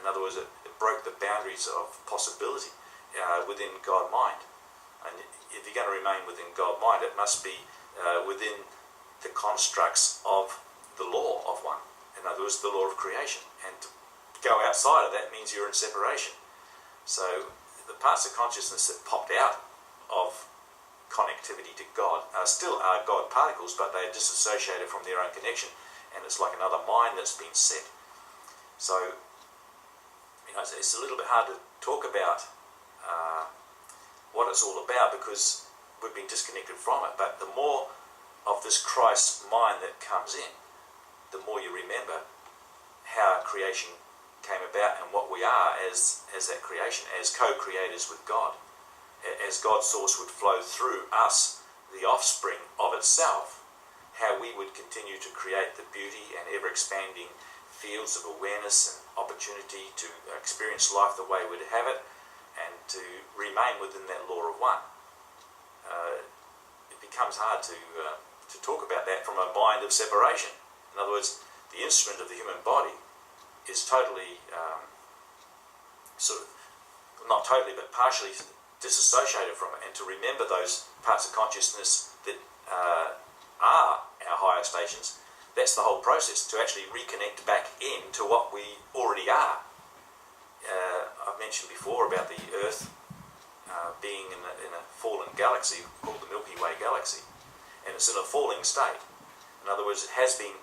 In other words, it broke the boundaries of possibility within God mind. And if you're going to remain within God mind, it must be within the constructs of the law of one. In other words, the law of creation. And to go outside of that means you're in separation. So the parts of consciousness that popped out of connectivity to God still are God particles, but they are disassociated from their own connection, and it's like another mind that's been set. So, it's a little bit hard to talk about what it's all about because we've been disconnected from it. But the more of this Christ mind that comes in, the more you remember how creation came about and what we are as that creation, as co-creators with God. As God's source would flow through us, the offspring of itself, how we would continue to create the beauty and ever-expanding fields of awareness and opportunity to experience life the way we'd have it and to remain within that law of one. It becomes hard to talk about that from a mind of separation. In other words, the instrument of the human body is totally, not totally, but partially disassociated from it, and to remember those parts of consciousness that are our higher stations, that's the whole process, to actually reconnect back into what we already are. I've mentioned before about the Earth being in a fallen galaxy called the Milky Way galaxy, and it's in a falling state. In other words, it has been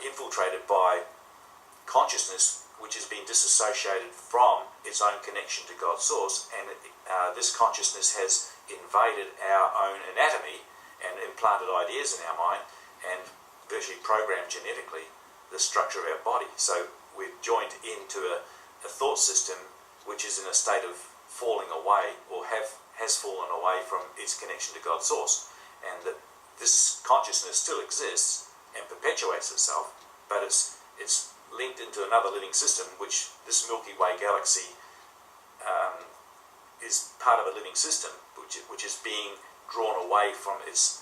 infiltrated by consciousness which has been disassociated from its own connection to God's source, and this consciousness has invaded our own anatomy and implanted ideas in our mind and virtually programmed genetically the structure of our body. So we've joined into a thought system which is in a state of falling away, or has fallen away from its connection to God's source, and that this consciousness still exists and perpetuates itself, but it's linked into another living system, which this Milky Way galaxy is part of a living system, which is being drawn away from its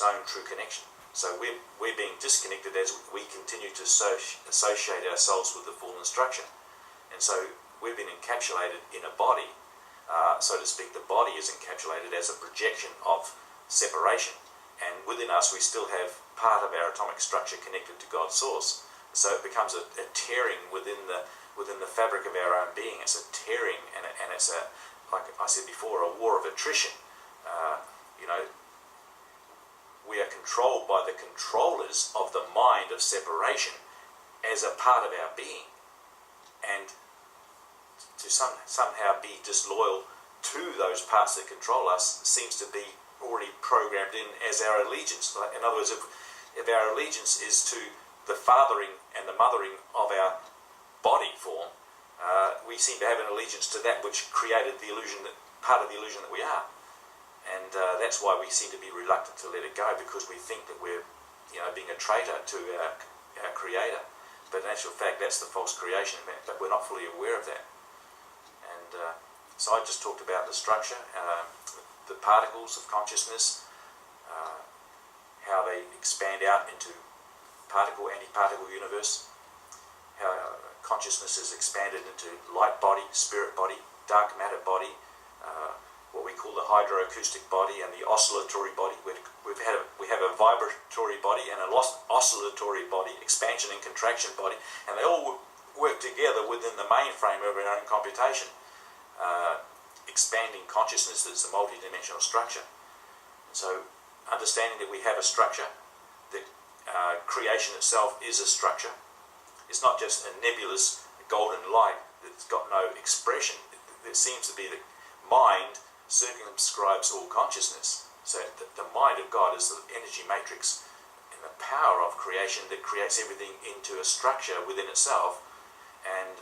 own true connection. So we're being disconnected as we continue to associate ourselves with the fallen structure, and so we've been encapsulated in a body, so to speak. The body is encapsulated as a projection of separation, and within us we still have part of our atomic structure connected to God's source. So it becomes a tearing within the fabric of our own being. It's a tearing, and it's a, like I said before, a war of attrition. We are controlled by the controllers of the mind of separation as a part of our being, and to somehow be disloyal to those parts that control us seems to be already programmed in as our allegiance. In other words, if our allegiance is to the fathering and the mothering of our body form, we seem to have an allegiance to that which created the illusion, part of the illusion that we are. And that's why we seem to be reluctant to let it go, because we think that we're being a traitor to our Creator. But in actual fact, that's the false creation, but we're not fully aware of that. And so I just talked about the structure, the particles of consciousness, how they expand out into particle, anti-particle universe, how consciousness is expanded into light body, spirit body, dark matter body, what we call the hydroacoustic body and the oscillatory body. We have a vibratory body and an oscillatory body, expansion and contraction body, and they all work together within the mainframe of our own computation, expanding consciousness that's a multi-dimensional structure. And so understanding that we have a structure, that creation itself is a structure. It's not just a nebulous golden light that's got no expression. It seems to be the mind circumscribes all consciousness. So the mind of God is the energy matrix and the power of creation that creates everything into a structure within itself. And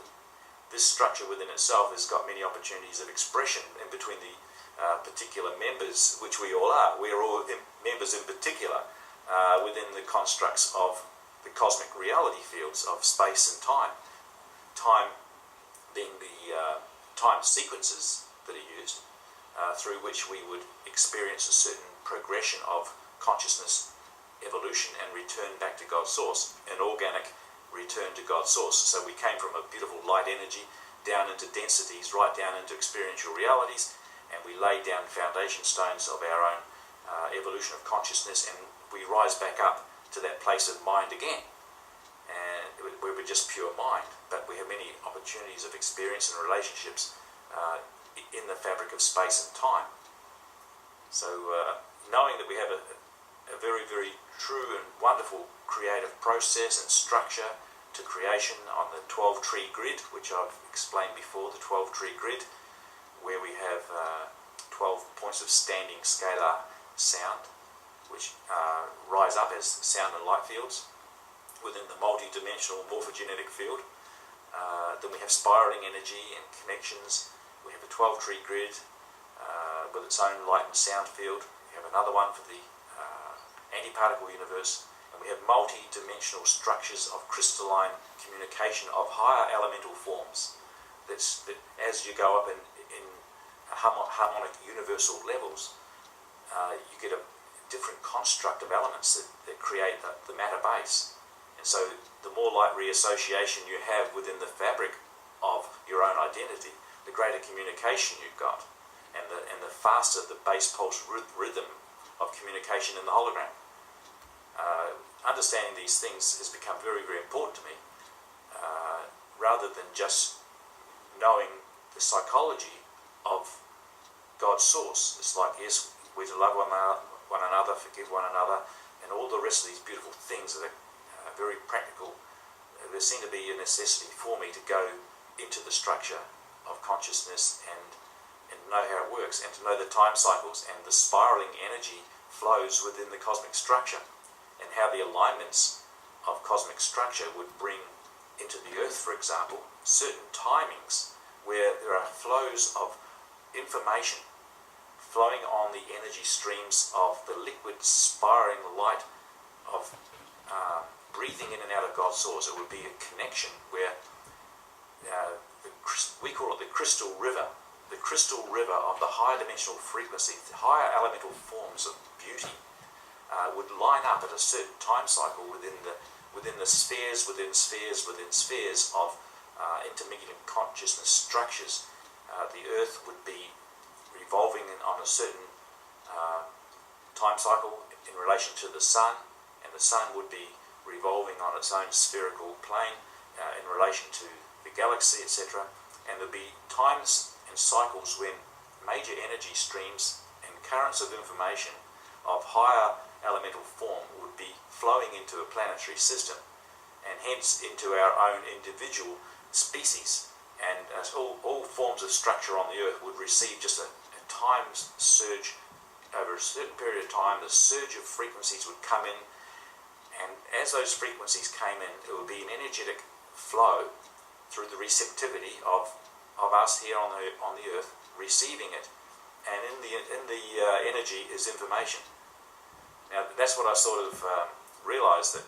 this structure within itself has got many opportunities of expression in between the particular members, which we all are. We are all members in particular within the constructs of the cosmic reality fields of space and time. Time being the time sequences that are used through which we would experience a certain progression of consciousness evolution and return back to God's source, an organic return to God's source. So we came from a beautiful light energy down into densities, right down into experiential realities, and we laid down foundation stones of our own evolution of consciousness, and we rise back up to that place of mind again, and where we're just pure mind, but we have many opportunities of experience and relationships in the fabric of space and time. So knowing that we have a very, very true and wonderful creative process and structure to creation on the 12-tree grid, which I've explained before, the 12-tree grid, where we have 12 points of standing scalar sound, which rise up as sound and light fields within the multi-dimensional morphogenetic field. Then we have spiraling energy and connections. We have a 12-tree grid with its own light and sound field. We have another one for the antiparticle universe. And we have multi-dimensional structures of crystalline communication of higher elemental forms. That as you go up in harmonic universal levels, you get a different construct of elements that create the matter base. And so the more light reassociation you have within the fabric of your own identity, the greater communication you've got, and the faster the base pulse rhythm of communication in the hologram. Understanding these things has become very, very important to me, rather than just knowing the psychology of God's source. It's like, yes, we're to love one another, forgive one another, and all the rest of these beautiful things that are very practical. There seemed to be a necessity for me to go into the structure of consciousness and know how it works, and to know the time cycles and the spiraling energy flows within the cosmic structure, and how the alignments of cosmic structure would bring into the earth, for example, certain timings where there are flows of information flowing on the energy streams of the liquid spiraling light of breathing in and out of God's source. It would be a connection where we call it the crystal river of the higher dimensional frequency, the higher elemental forms of beauty would line up at a certain time cycle within the spheres of intermediate consciousness structures. The earth would be revolving on a certain time cycle in relation to the sun, and the sun would be revolving on its own spherical plane in relation to the galaxy, etc. And there'll be times and cycles when major energy streams and currents of information of higher elemental form would be flowing into a planetary system, and hence into our own individual species. And all forms of structure on the earth would receive just a time surge over a certain period of time. The surge of frequencies would come in, and as those frequencies came in, it would be an energetic flow through the receptivity of us here on the earth, receiving it, and in the energy is information. Now that's what I sort of realised, that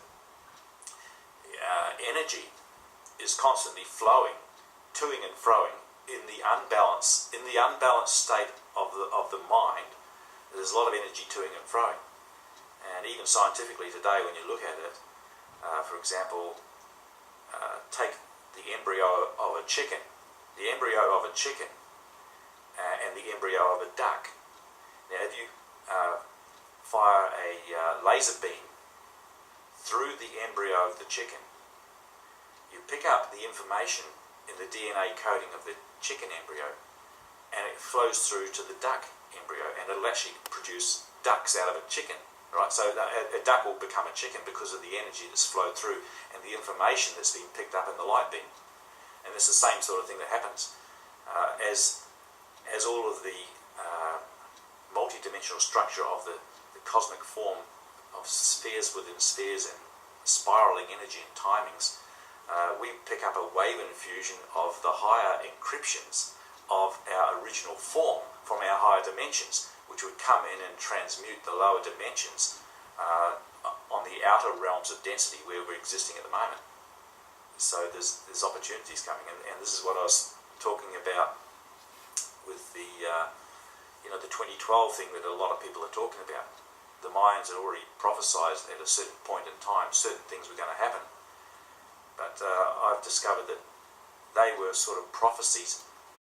energy is constantly flowing, toing and froing in the unbalanced state of the mind. There's a lot of energy toing and froing, and even scientifically today, when you look at it, for example, take the embryo of a chicken, and the embryo of a duck. Now, if you fire a laser beam through the embryo of the chicken, you pick up the information in the DNA coding of the chicken embryo, and it flows through to the duck embryo, and it'll actually produce ducks out of a chicken, right? So a duck will become a chicken because of the energy that's flowed through and the information that's been picked up in the light beam. And it's the same sort of thing that happens as all of the multi-dimensional structure of the cosmic form of spheres within spheres and spiraling energy and timings. We pick up a wave infusion of the higher encryptions of our original form from our higher dimensions, which would come in and transmute the lower dimensions on the outer realms of density where we're existing at the moment. So there's opportunities coming, and this is what I was talking about with the 2012 thing that a lot of people are talking about. The Mayans had already prophesied at a certain point in time certain things were going to happen, But I've discovered that they were sort of prophecies